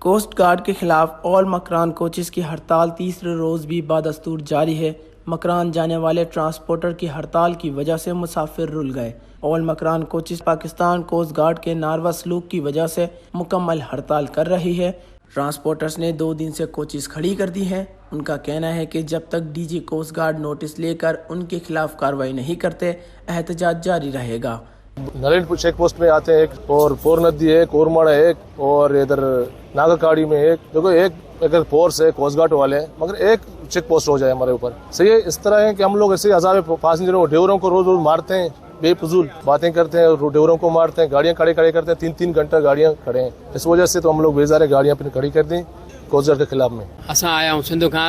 Cost guard کے خلاف آل Makran coaches کی ہڑتال تیسرے روز بھی بادستور جاری ہے۔ مکران جانے والے ٹرانسپورٹر کی ہڑتال کی وجہ سے مسافر رل گئے۔ All Makran coaches Pakistan coast guard کے ناروا سلوک کی وجہ سے مکمل ہڑتال کر رہی ہے۔ ٹرانسپورٹرز نے 2 دن سے کوچز کھڑی کر دی ہیں۔ ان کا کہنا ہے کہ جب تک D G coast guard notice لے کر ان کے خلاف کارروائی نہیں کرتے احتجاج جاری رہے گا۔ نرین پور چیک پوسٹ میں آتے ہیں ایک، اور پور ندی ایک، کورماڑا ایک، اور ادھر ناگا کاڑی میں ایک۔ دیکھو ایک اگر فورس ہے کوسٹ گارڈ والے، مگر ایک چیک پوسٹ ہو جائے ہمارے اوپر صحیح ہے۔ اس طرح ہے کہ ہم لوگ ایسے ہزاروں پاسنجروں ڈرائیوروں کو روز روز مارتے ہیں، بے فضول باتیں کرتے ہیں، ڈرائیوروں کو مارتے ہیں، گاڑیاں کھڑے کرتے ہیں، 3 گھنٹہ گاڑیاں کھڑے ہیں۔ اس وجہ سے تو ہم لوگ بیزار ہے، گاڑیاں اپنی کھڑی کر دیں کوسٹ گارڈ کے خلاف میں۔ اساں آیا ہوں سندھ کھاں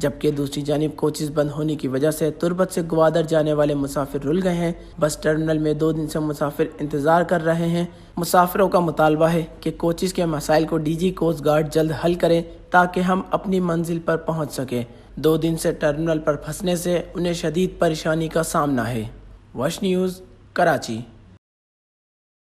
جبکہ دوسری جانب کوچز بند ہونے کی وجہ سے تربت سے گوادر جانے والے مسافر رل گئے ہیں۔ بس ٹرمینل میں 2 دن سے مسافر انتظار کر رہے ہیں۔ مسافروں کا مطالبہ ہے کہ کوچز کے مسائل کو ڈی جی کوسٹ گارڈ جلد حل کریں تاکہ ہم اپنی منزل پر پہنچ سکیں۔ 2 دن سے ٹرمینل پر پھنسنے سے انہیں شدید پریشانی کا سامنا ہے۔ وش نیوز، کراچی۔